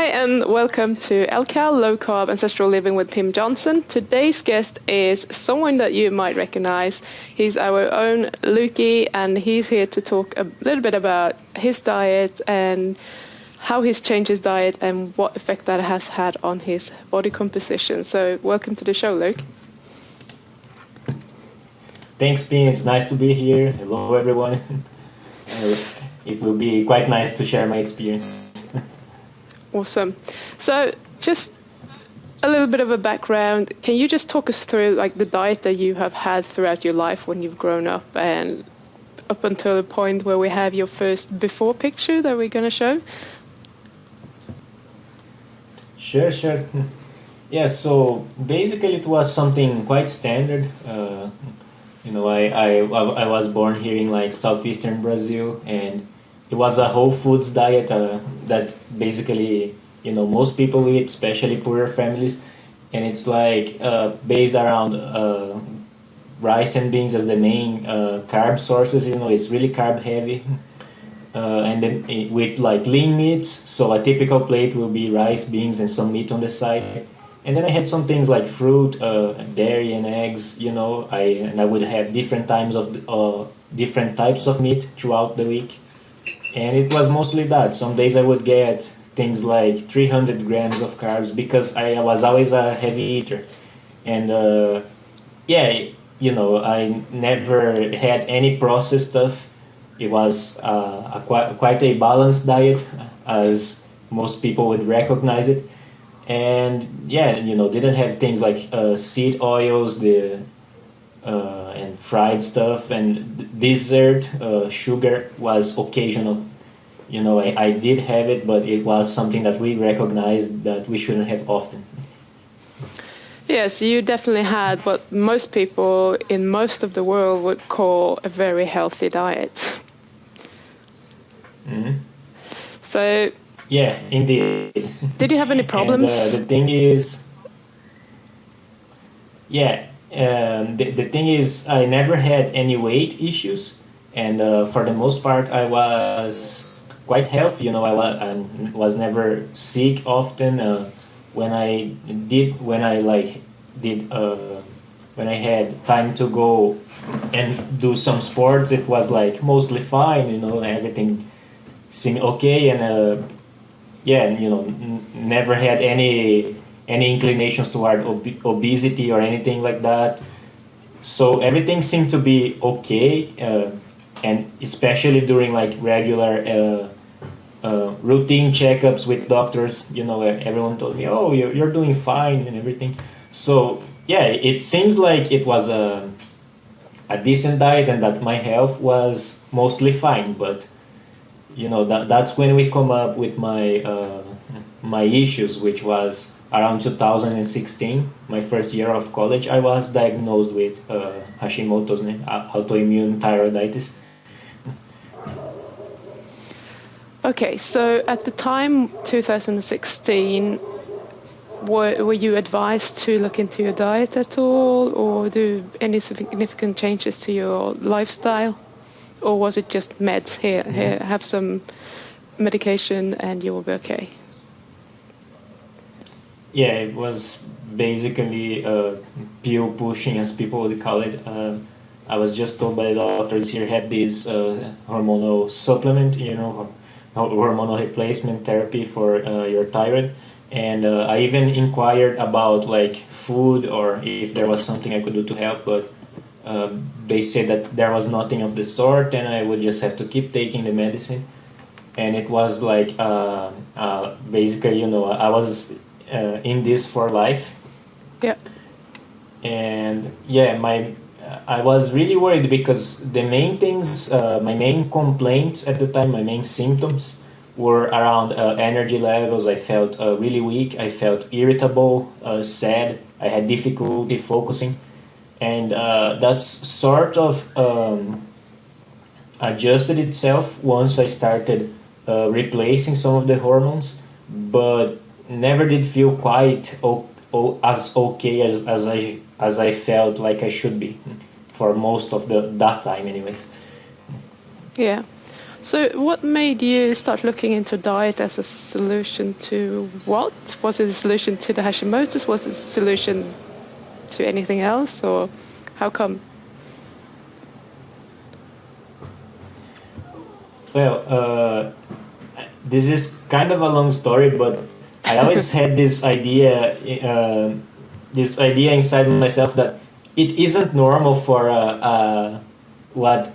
Hi and welcome to LCAL, Low Carb Ancestral Living with Pim Jansson. Today's guest is someone that you might recognize. He's our own Lukey, and he's here to talk a little bit about his diet and how he's changed his diet and what effect that has had on his body composition. So welcome to the show, Luke. Thanks, Pim. It's nice to be here. Hello, everyone. It will be quite nice to share my experience. Awesome. So just a little bit of a background. Can you just talk us through like the diet that you have had throughout your life when you've grown up and up until the point where we have your first before picture that we're going to show? Sure. Yeah, so basically it was something quite standard. I was born here in like southeastern Brazil, and it was a whole foods diet that basically, most people eat, especially poorer families. And it's like based around rice and beans as the main carb sources. It's really carb heavy. And then with like lean meats, so a typical plate will be rice, beans, and some meat on the side. And then I had some things like fruit, dairy, and eggs. I would have different different types of meat throughout the week. And it was mostly that. Some days I would get things like 300 grams of carbs because I was always a heavy eater. And I never had any processed stuff. It was quite a balanced diet, as most people would recognize it. And didn't have things like seed oils, and fried stuff, and dessert. Sugar was occasional. I did have it, but it was something that we recognized that we shouldn't have often. Yes, you definitely had what most people in most of the world would call a very healthy diet. Mm-hmm. So yeah, indeed. Did you have any problems? And the thing is, the thing is, I never had any weight issues, and for the most part, I was quite healthy. I was never sick often. When I had time to go and do some sports, it was like mostly fine. Everything seemed okay, and never had any inclinations toward obesity or anything like that. So everything seemed to be okay, and especially during like regular routine checkups with doctors, everyone told me, "Oh, you're doing fine," and everything. So yeah, it seems like it was a decent diet and that my health was mostly fine. But that's when we come up with my issues, which was around 2016, my first year of college. I was diagnosed with Hashimoto's, autoimmune thyroiditis. Okay, so at the time, 2016, were you advised to look into your diet at all, or do any significant changes to your lifestyle? Or was it just meds? Here, have some medication and you will be okay? Yeah, it was basically pill pushing, as people would call it. I was just told by the doctors, here, have this hormonal supplement, hormonal replacement therapy for your thyroid. And I even inquired about like food or if there was something I could do to help, but they said that there was nothing of the sort, and I would just have to keep taking the medicine. And it was like basically, I was in this for life. Yeah. And yeah, I was really worried because the main things, my main complaints at the time, my main symptoms were around energy levels. I felt really weak. I felt irritable, sad. I had difficulty focusing. And that's sort of adjusted itself once I started replacing some of the hormones, but never did feel quite as okay as I felt like I should be for most of that time anyways. Yeah. So, what made you start looking into diet as a solution to what? Was it a solution to the Hashimoto's? Was it a solution to anything else, or how come? Well, this is kind of a long story, but I always had this idea inside myself that it isn't normal for what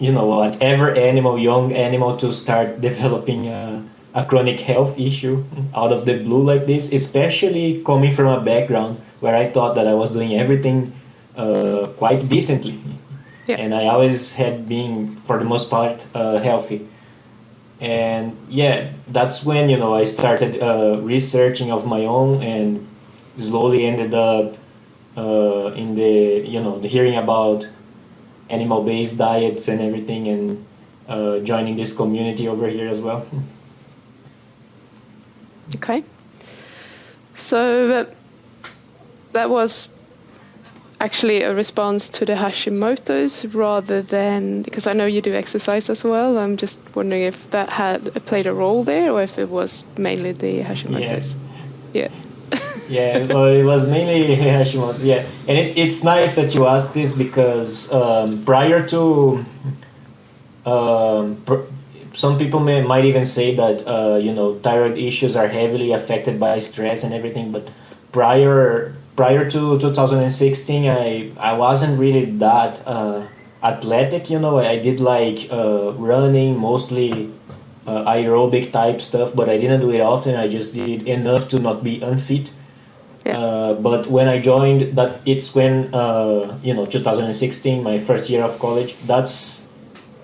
whatever animal, young animal, to start developing a chronic health issue out of the blue like this, especially coming from a background where I thought that I was doing everything quite decently, Yeah. and I always had been, for the most part, healthy. And yeah, that's when I started researching of my own, and slowly ended up in the hearing about animal-based diets and everything, and joining this community over here as well. Okay. So that was actually a response to the Hashimoto's rather than, because I know you do exercise as well. I'm just wondering if that had played a role there, or if it was mainly the Hashimoto's. Yes. Yeah. Yeah, well, it was mainly Hashimoto's. Yeah, and it's nice that you ask this, because prior to some people might even say that thyroid issues are heavily affected by stress and everything, but prior to 2016, I wasn't really that athletic. I did like running, mostly aerobic type stuff, but I didn't do it often. I just did enough to not be unfit. Yeah. But when I joined, it's when 2016, my first year of college. That's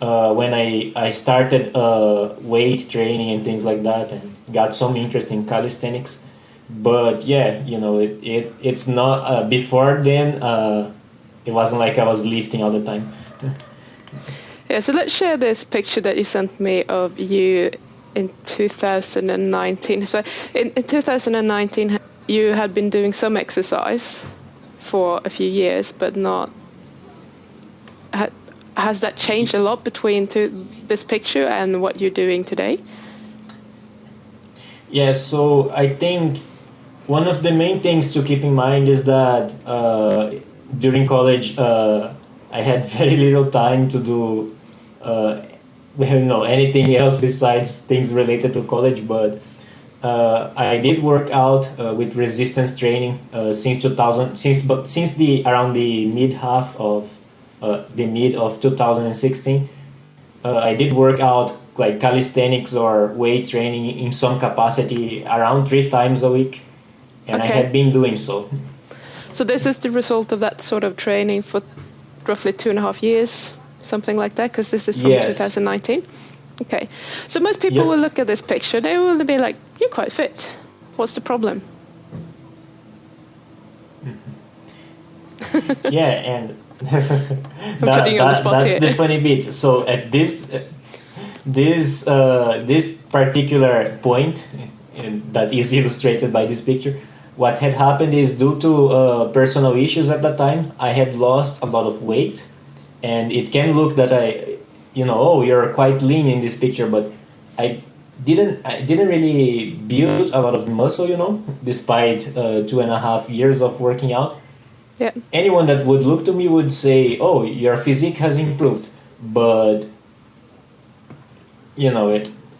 when I started weight training and things like that, and got some interest in calisthenics. But yeah, it's not before then. It wasn't like I was lifting all the time. Yeah, so let's share this picture that you sent me of you in 2019. So in 2019, you had been doing some exercise for a few years, but not. Has that changed a lot between this picture and what you're doing today? Yeah, so I think one of the main things to keep in mind is that during college, I had very little time to do anything else besides things related to college. But I did work out with resistance training since 2000, since the around the mid of 2016. I did work out like calisthenics or weight training in some capacity around 3 times a week, and Okay. I had been doing so. So this is the result of that sort of training for roughly 2.5 years, something like that, because this is from Yes. 2019. Okay. So most people Yep. will look at this picture, they will be like, you're quite fit. What's the problem? Yeah, and putting you on the spot that's here. the funny bit. So at this particular point, that is illustrated by this picture, what had happened is, due to personal issues at that time, I had lost a lot of weight, and it can look that oh, you're quite lean in this picture, but I didn't really build a lot of muscle, despite 2.5 years of working out. Yeah. Anyone that would look to me would say, "Oh, your physique has improved," but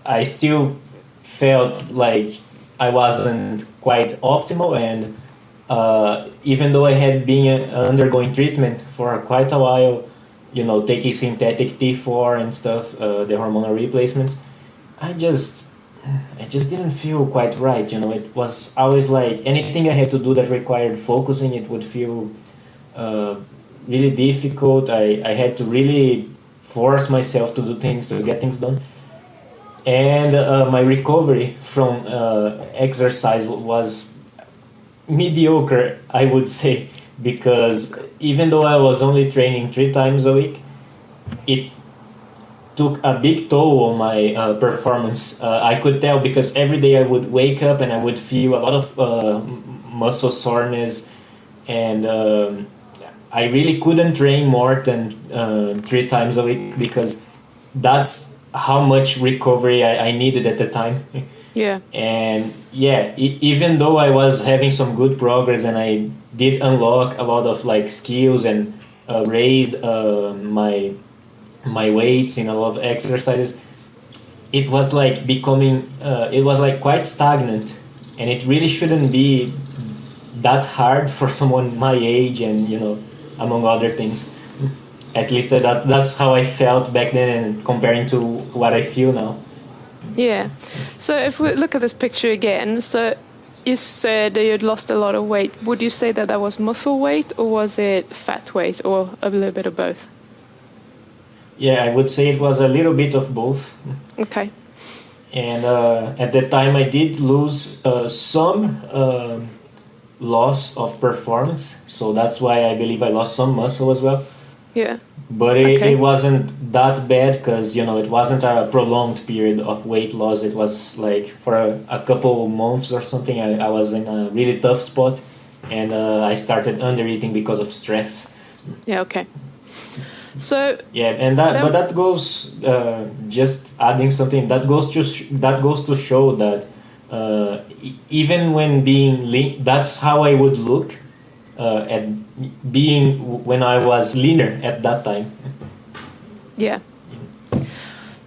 I still felt like I wasn't quite optimal, and even though I had been undergoing treatment for quite a while, taking synthetic T4 and stuff, the hormonal replacements, I just didn't feel quite right. It was always like anything I had to do that required focusing, it would feel really difficult. I had to really force myself to do things, to get things done. And my recovery from exercise was mediocre, I would say, because even though I was only training 3 times a week, it took a big toll on my performance. I could tell, because every day I would wake up and I would feel a lot of muscle soreness, and I really couldn't train more than 3 times a week, because that's how much recovery I needed at the time. Yeah. And yeah, even though I was having some good progress and I did unlock a lot of like skills and raised my weights in a lot of exercises, it was like becoming it was like quite stagnant, and it really shouldn't be that hard for someone my age, and among other things. At least that's how I felt back then, and comparing to what I feel now. Yeah. So if we look at this picture again, so you said that you'd lost a lot of weight. Would you say that that was muscle weight, or was it fat weight, or a little bit of both? Yeah, I would say it was a little bit of both. Okay. And at that time, I did lose some loss of performance, so that's why I believe I lost some muscle as well. Yeah. But Okay. it wasn't that bad, because it wasn't a prolonged period of weight loss. It was like for a couple months or something. I was in a really tough spot, and I started under eating because of stress. Yeah. Okay. So Yeah, and that goes, just adding something, that goes to show that even when being lean, that's how I would look at being when I was leaner at that time. yeah.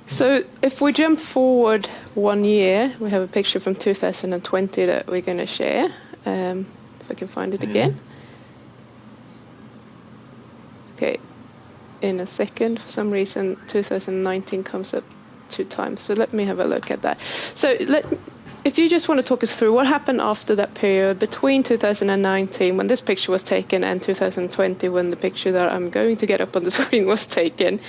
So if we jump forward 1 year, we have a picture from 2020 that we're going to share. If I can find it again. Okay. In a second, for some reason 2019 comes up 2 times, so let me have a look at that. So if you just want to talk us through what happened after that period between 2019 when this picture was taken and 2020 when the picture that I'm going to get up on the screen was taken.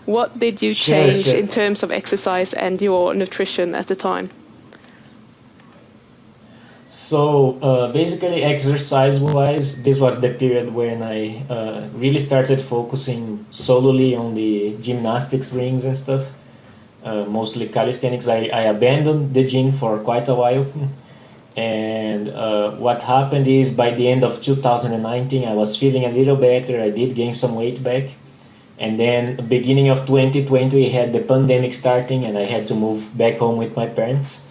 What did you change in terms of exercise and your nutrition at the time? So basically, exercise-wise, this was the period when I really started focusing solely on the gymnastics rings and stuff, mostly calisthenics. I abandoned the gym for quite a while, and what happened is by the end of 2019, I was feeling a little better. I did gain some weight back, and then beginning of 2020, we had the pandemic starting, and I had to move back home with my parents.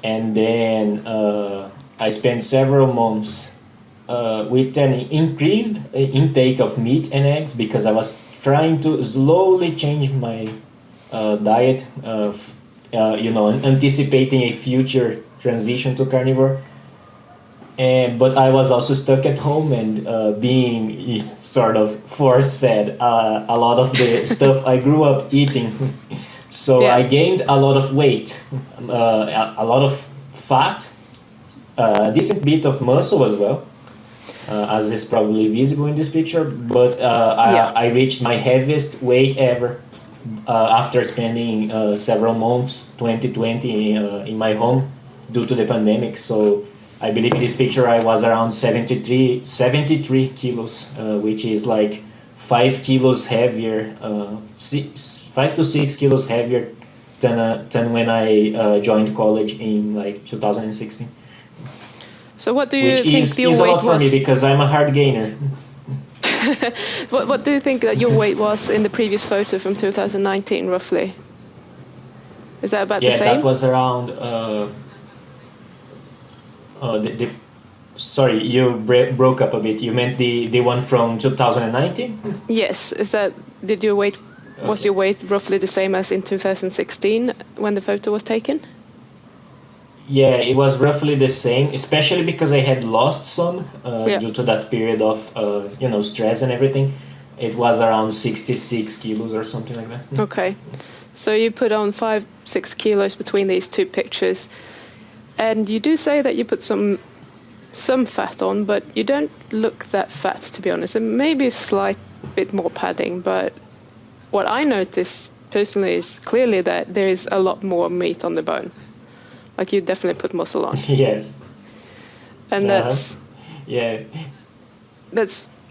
And then I spent several months with an increased intake of meat and eggs, because I was trying to slowly change my diet, anticipating a future transition to carnivore. But I was also stuck at home and being sort of force-fed a lot of the stuff I grew up eating. So Yeah. I gained a lot of weight, a lot of fat, a decent bit of muscle as well, as is probably visible in this picture. But I reached my heaviest weight ever after spending several months, 2020, in my home due to the pandemic. So I believe in this picture I was around 73 kilos, which is like 5 kilos heavier, 5 to 6 kilos heavier than when I joined college in like 2016. So what do you Which think is your a weight lot for me, was? because I'm a hard gainer. What do you think that your weight was in the previous photo from 2019, roughly? Is that about the Yeah, same? that was around. Sorry, you broke up a bit. You meant the one from 2019? Yes. Was your weight roughly the same as in 2016 when the photo was taken? Yeah, it was roughly the same, especially because I had lost some due to that period of stress and everything. It was around 66 kilos or something like that. Okay. So you put on 5-6 kilos between these 2 pictures, and you do say that you put some fat on, but you don't look that fat, to be honest. And maybe a slight bit more padding, but what I noticed personally is clearly that there is a lot more meat on the bone. Like, you definitely put muscle on. Yes. And that's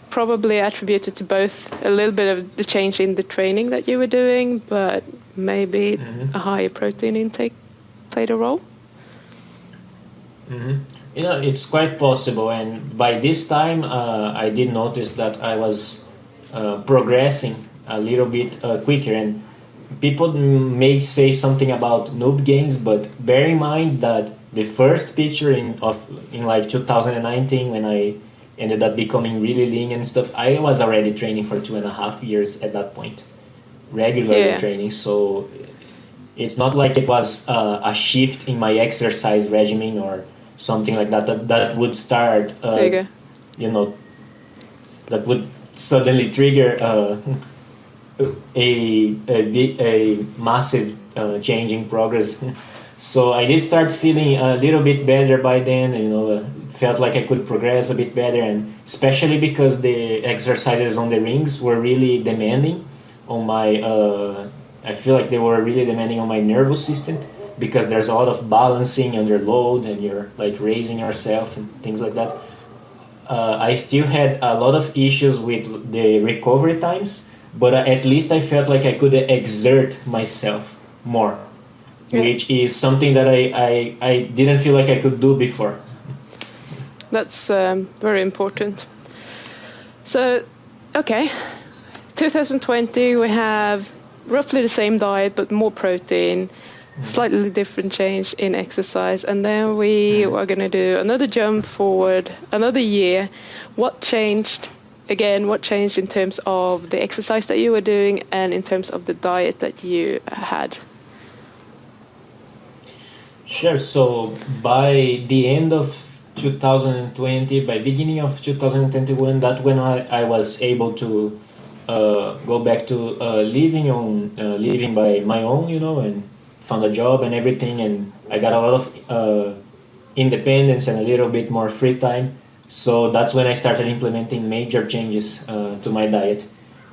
probably attributed to both a little bit of the change in the training that you were doing, but maybe a higher protein intake played a role. It's quite possible, and by this time I did notice that I was progressing a little bit quicker, and people may say something about noob gains, but bear in mind that the first picture in like 2019, when I ended up becoming really lean and stuff, I was already training for 2.5 years at that point, regularly Yeah. training. So it's not like it was a shift in my exercise regimen or something like that would start, There you go. you know, that would suddenly trigger a massive change in progress. So I did start feeling a little bit better by then. Felt like I could progress a bit better, and especially because the exercises on the rings were really demanding on my. I feel like they were really demanding on my nervous system because there's a lot of balancing under load, and you're like raising yourself and things like that. I still had a lot of issues with the recovery times, but at least I felt like I could exert myself more, Yeah. which is something that I didn't feel like I could do before. That's very important. So, okay, 2020 we have roughly the same diet but more protein, slightly different change in exercise, and then we are going to do another jump forward, another year. What changed? Again, what changed in terms of the exercise that you were doing and in terms of the diet that you had? Sure. So by the end of 2020, by beginning of 2021, that when I was able to go back to living by my own, and found a job and everything, and I got a lot of independence and a little bit more free time. So that's when I started implementing major changes to my diet.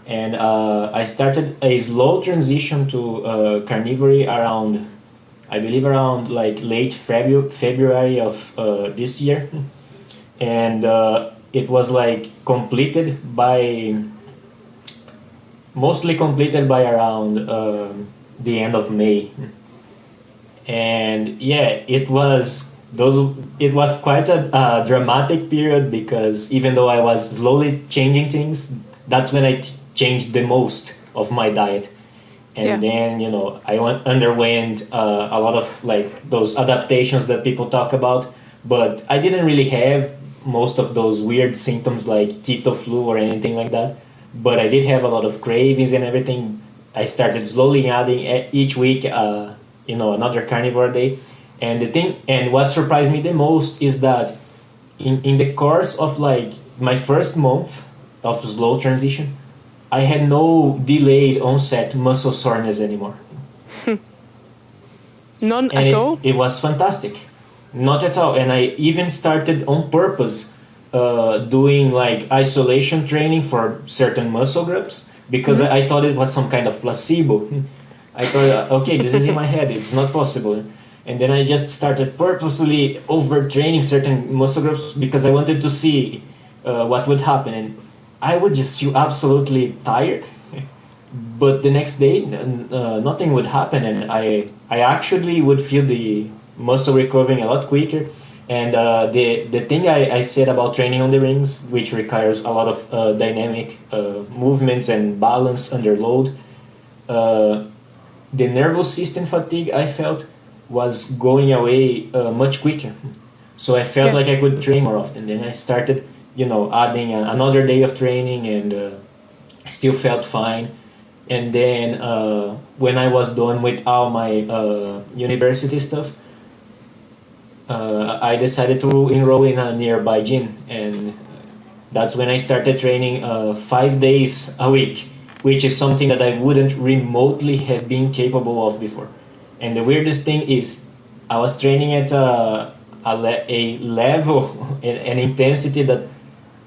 And I started a slow transition to carnivore around, I believe, around like late February of this year. And it was like mostly completed by around the end of May. And yeah, it was quite a dramatic period, because even though I was slowly changing things, that's when I changed the most of my diet. And Yeah. then underwent a lot of like those adaptations that people talk about, but I didn't really have most of those weird symptoms like keto flu or anything like that. But I did have a lot of cravings and everything. I started slowly adding each week, another carnivore day. And what surprised me the most is that in the course of like my first month of slow transition, I had no delayed onset muscle soreness anymore. None And at all? it was fantastic. Not at all. And I even started on purpose doing like isolation training for certain muscle groups, because I thought it was some kind of placebo. I thought, okay, this is in my head, it's not possible. And then I just started purposely overtraining certain muscle groups because I wanted to see what would happen. And I would just feel absolutely tired. But the next day, nothing would happen, and I actually would feel the muscle recovering a lot quicker. And the thing I said about training on the rings, which requires a lot of dynamic movements and balance under load, the nervous system fatigue I felt was going away much quicker. So I felt Yeah. like I could train more often. Then I started, adding another day of training, and I still felt fine. And then when I was done with all my university stuff, I decided to enroll in a nearby gym, and that's when I started training 5 days a week, which is something that I wouldn't remotely have been capable of before. And the weirdest thing is, I was training at a level and intensity that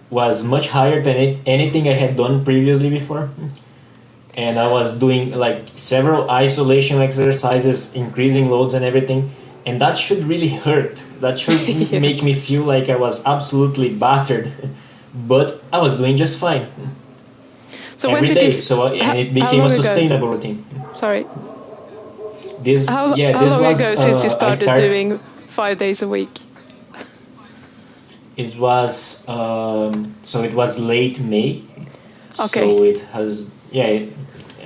was much higher than anything I had done previously before. And I was doing like several isolation exercises, increasing loads and everything. And that should really hurt. That should Yeah. make me feel like I was absolutely battered. But I was doing just fine So when every did day. you? So and it How became a long ago? sustainable routine. Sorry. This How yeah, how this long was ago since you I started doing 5 days a week? It was so it was late May. Okay. So it has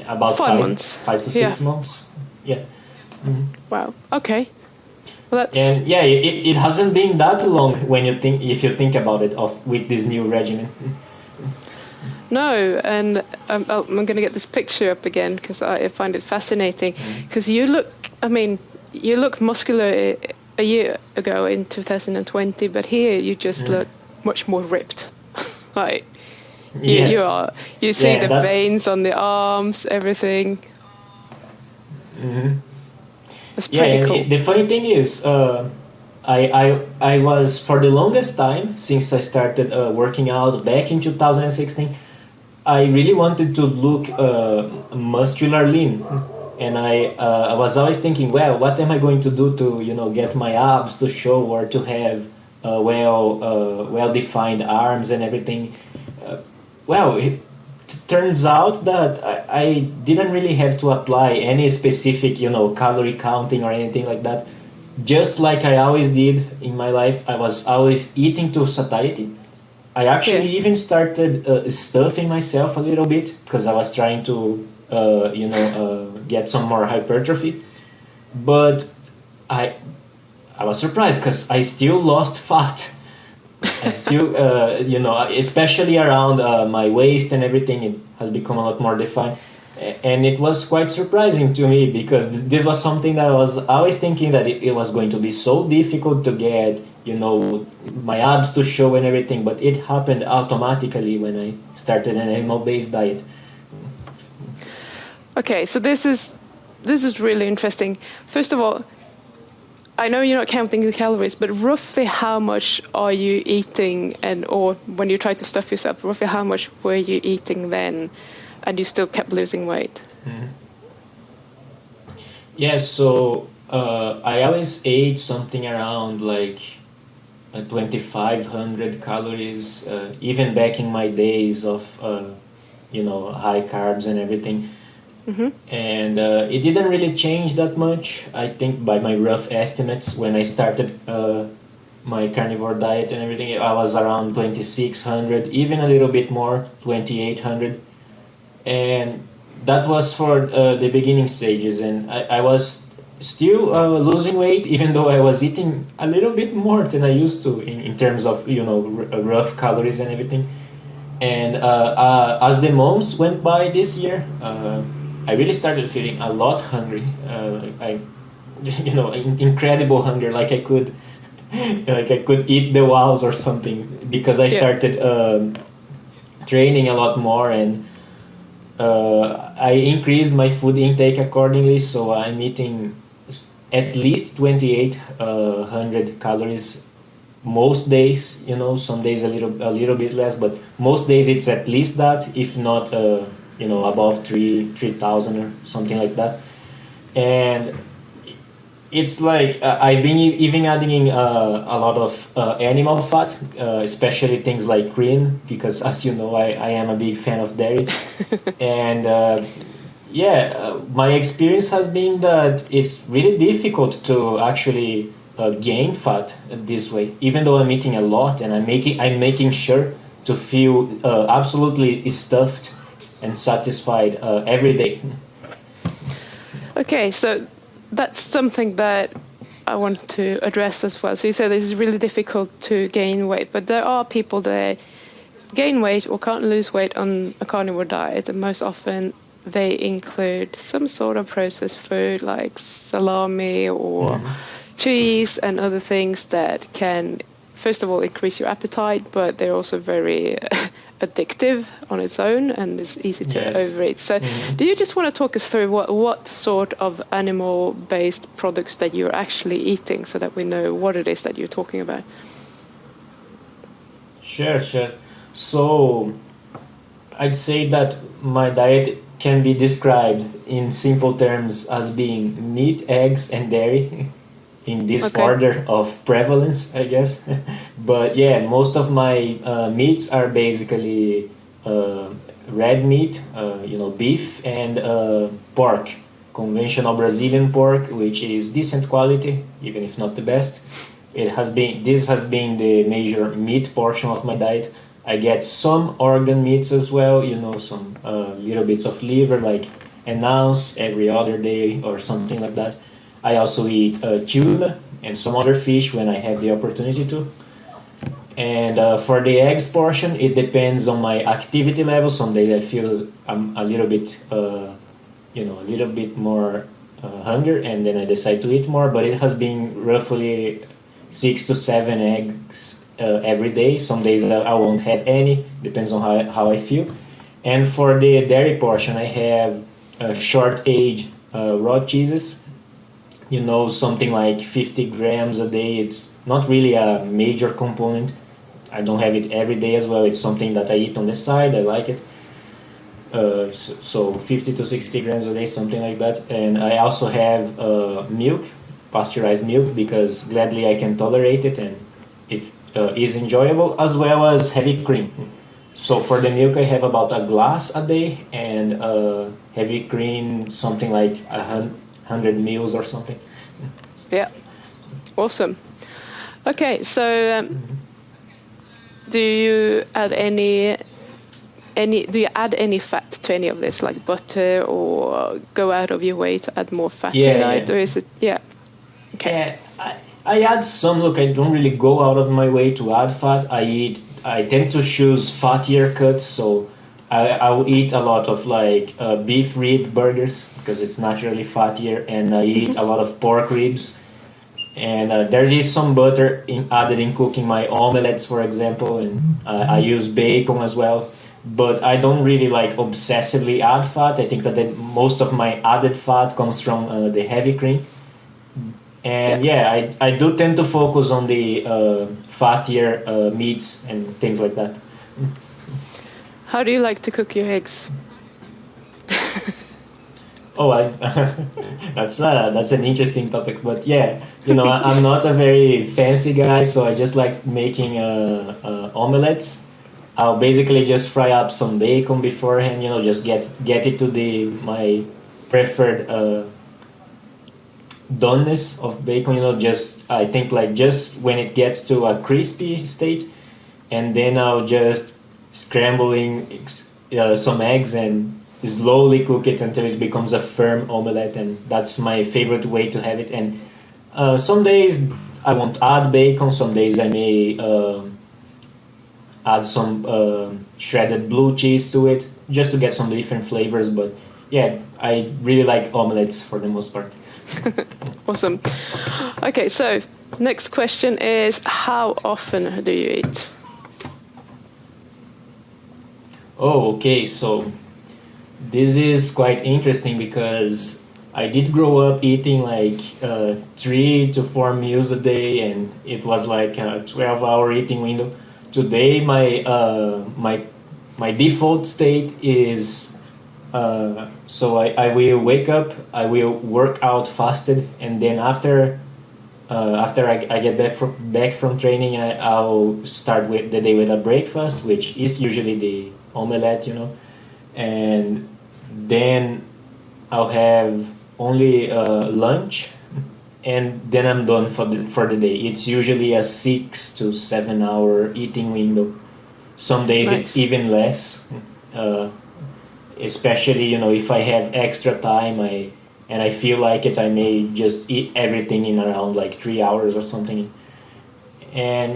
about 5 months. 5 to 6 months. Yeah. Wow. Okay. Well, that's And yeah, it hasn't been that long when you think, if you think about it, of with this new regimen. no, and I'm going to get this picture up again because I find it fascinating. Because you look, I mean, you look muscular a year ago in 2020, but here you just look much more ripped. Like you Yes. are, you see Yeah, the that. veins on the arms, everything. It's Yeah, pretty and cool. the funny thing is, I was, for the longest time since I started working out back in 2016. I really wanted to look muscular lean, and I was always thinking, well, what am I going to do to get my abs to show, or to have well defined arms and everything. Well, it turns out that I didn't really have to apply any specific calorie counting or anything like that. Just like I always did in my life, I was always eating to satiety. I Yeah. actually even started stuffing myself a little bit because I was trying to, get some more hypertrophy. But I, I was surprised because I still lost fat. I still, especially around my waist and everything, it has become a lot more defined. And it was quite surprising to me because this was something that I was always thinking that it was going to be so difficult to get, my abs to show and everything, but it happened automatically when I started an animal-based diet. Okay, so this is really interesting. First of all, I know you're not counting the calories, but roughly how much are you eating, and or when you try to stuff yourself, roughly how much were you eating then, and you still kept losing weight? Yeah, so I always ate something around like 2,500 calories, even back in my days of, high carbs and everything. And it didn't really change that much. I think by my rough estimates, when I started my carnivore diet and everything, I was around 2,600, even a little bit more, 2,800. And that was for the beginning stages, and I was still losing weight, even though I was eating a little bit more than I used to in terms of rough calories and everything. And as the months went by this year, I really started feeling a lot hungry. I incredible hunger, like I could like I could eat the walls or something, because I Yeah. started training a lot more, and I increased my food intake accordingly. So I'm eating at least 2,800 calories most days. Some days a little bit less, but most days it's at least that, if not above 3,000 or something like that. And it's like I've been even adding in a lot of animal fat, especially things like cream, because as you know, I am a big fan of dairy. And yeah, my experience has been that it's really difficult to actually gain fat this way, even though I'm eating a lot, and I'm making sure to feel absolutely stuffed and satisfied every day. Okay, so that's something that I want to address as well. So you said it's really difficult to gain weight, but there are people that gain weight or can't lose weight on a carnivore diet, and most often they include some sort of processed food like salami or cheese and other things that can, first of all, increase your appetite, but they're also very addictive on its own and it's easy to Yes. overeat. So, do you just want to talk us through what sort of animal-based products that you're actually eating, so that we know what it is that you're talking about? Sure, sure. So I'd say that my diet can be described in simple terms as being meat, eggs, and dairy in this Okay. order of prevalence, I guess. But yeah, most of my meats are basically uh, red meat, beef, and pork. Conventional Brazilian pork, which is decent quality, even if not the best. This has been the major meat portion of my diet. I get some organ meats as well, some little bits of liver, like an ounce every other day or something like that. I also eat tuna and some other fish when I have the opportunity to. And for the eggs portion, it depends on my activity level. Some days I feel I'm a little bit, a little bit more hunger, and then I decide to eat more. But it has been roughly 6 to 7 eggs every day. Some days I won't have any, depends on how I feel. And for the dairy portion, I have short age raw cheeses. Something like 50 grams a day. It's not really a major component. I don't have it every day as well. It's something that I eat on the side. I like it. So 50 to 60 grams a day, something like that. And I also have milk, pasteurized milk, because gladly I can tolerate it and it is enjoyable, as well as heavy cream. So for the milk, I have about a glass a day, and heavy cream, something like 100 mils or something. Yeah, awesome. Okay, so do you add any? Do you add any fat to any of this, like butter, or go out of your way to add more fat to it, or is it? Yeah. Okay. Yeah, I add some. Look, I don't really go out of my way to add fat. I tend to choose fattier cuts, so I will eat a lot of like beef rib burgers because it's naturally fattier, and I eat a lot of pork ribs. And there is some butter added in cooking my omelets, for example, and I use bacon as well. But I don't really like obsessively add fat. I think that most of my added fat comes from the heavy cream. And I do tend to focus on the fattier meats and things like that. How do you like to cook your eggs? Oh, that's an interesting topic. But yeah, I'm not a very fancy guy, so I just like making omelets. I'll basically just fry up some bacon beforehand, just get it to my preferred doneness of bacon, just I think like just when it gets to a crispy state, and then I'll just scrambling some eggs and slowly cook it until it becomes a firm omelette, and that's my favorite way to have it. And some days I won't add bacon, some days I may add some shredded blue cheese to it just to get some different flavors. But yeah, I really like omelettes for the most part. Awesome. Okay, so next question is, how often do you eat? Oh, okay, so this is quite interesting because I did grow up eating like 3 to 4 meals a day, and it was like a 12-hour eating window. Today, my default state is so I will wake up, I will work out fasted, and then after I get back from training, I'll start with the day with a breakfast, which is usually the omelette, and then I'll have only lunch, and then I'm done for the day. It's usually a 6 to 7 hour eating window. Some days Nice. it's even less, especially if I have extra time. And I feel like it, I may just eat everything in around like 3 hours or something. And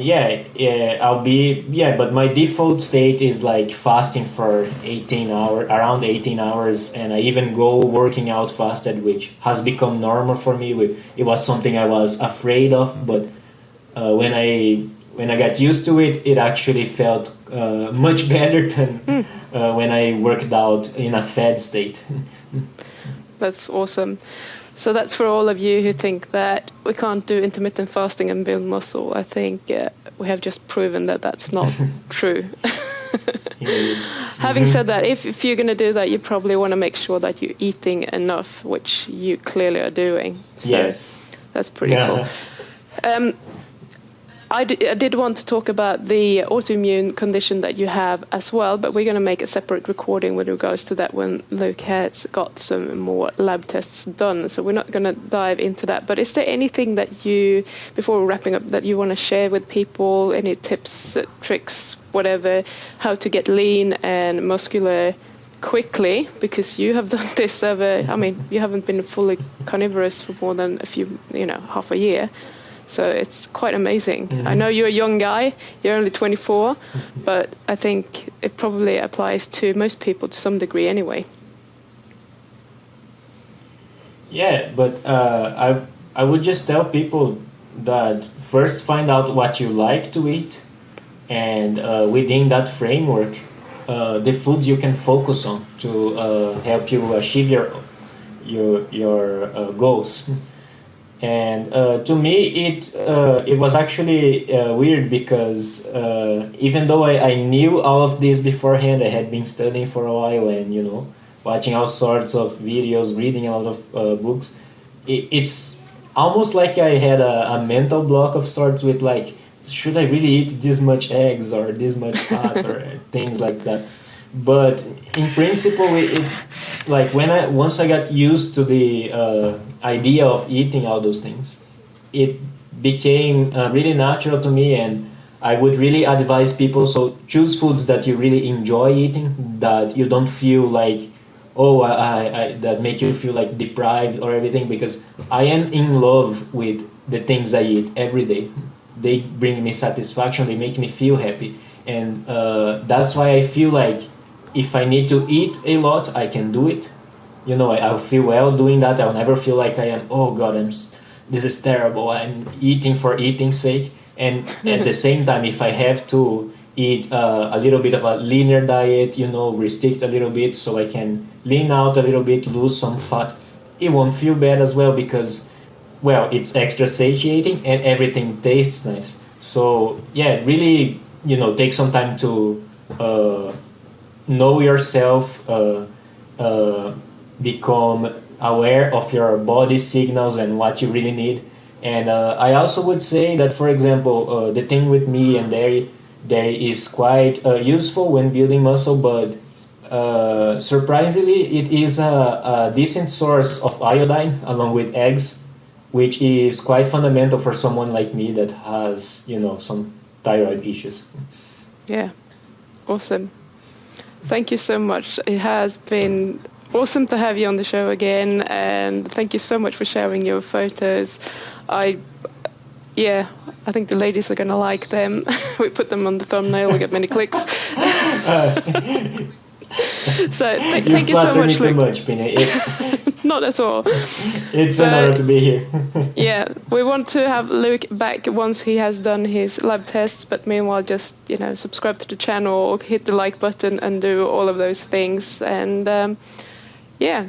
but my default state is like fasting for around 18 hours, and I even go working out fasted, which has become normal for me. It was something I was afraid of, but when I got used to it, it actually felt much better than when I worked out in a fed state. That's awesome. So that's for all of you who think that we can't do intermittent fasting and build muscle. I think we have just proven that that's not true. Having said that, if you're going to do that, you probably want to make sure that you're eating enough, which you clearly are doing. So Yes. that's pretty cool. I did want to talk about the autoimmune condition that you have as well, but we're going to make a separate recording with regards to that when Luke has got some more lab tests done. So we're not going to dive into that. But is there anything that you, before we're wrapping up, that you want to share with people? Any tips, tricks, whatever, how to get lean and muscular quickly, because you have done this over, I mean, you haven't been fully carnivorous for more than half a year. So it's quite amazing. Mm-hmm. I know you're a young guy, you're only 24, but I think it probably applies to most people to some degree anyway. Yeah, but I would just tell people that first find out what you like to eat, and within that framework, the foods you can focus on to help you achieve your goals. And to me, it was actually weird because even though I knew all of this beforehand, I had been studying for a while and watching all sorts of videos, reading a lot of books. It's almost like I had a mental block of sorts with like, should I really eat this much eggs or this much fat or things like that. But in principle, like once I got used to the idea of eating all those things, it became really natural to me, and I would really advise people, so choose foods that you really enjoy eating, that you don't feel like, oh, I that make you feel like deprived or everything, because I am in love with the things I eat every day. They bring me satisfaction, they make me feel happy, and that's why I feel like if I need to eat a lot, I can do it. I'll feel well doing that. I'll never feel like I am, oh God, this is terrible, I'm eating for eating's sake. And at the same time, if I have to eat a little bit of a leaner diet, restrict a little bit so I can lean out a little bit, lose some fat, it won't feel bad as well, because, well, it's extra satiating and everything tastes nice. So yeah, really, take some time to know yourself, become aware of your body signals and what you really need. And I also would say that, for example, the thing with me and dairy is quite useful when building muscle, but surprisingly, it is a decent source of iodine along with eggs, which is quite fundamental for someone like me that has, some thyroid issues. Yeah, awesome. Thank you so much. It has been awesome to have you on the show again, and thank you so much for sharing your photos. I think the ladies are going to like them. We put them on the thumbnail, we get many clicks. So thank you so much, me too Luke. much, Pine. Not at all. It's an honor to be here. Yeah, we want to have Luke back once he has done his lab tests, but meanwhile just, subscribe to the channel, hit the like button and do all of those things. And yeah,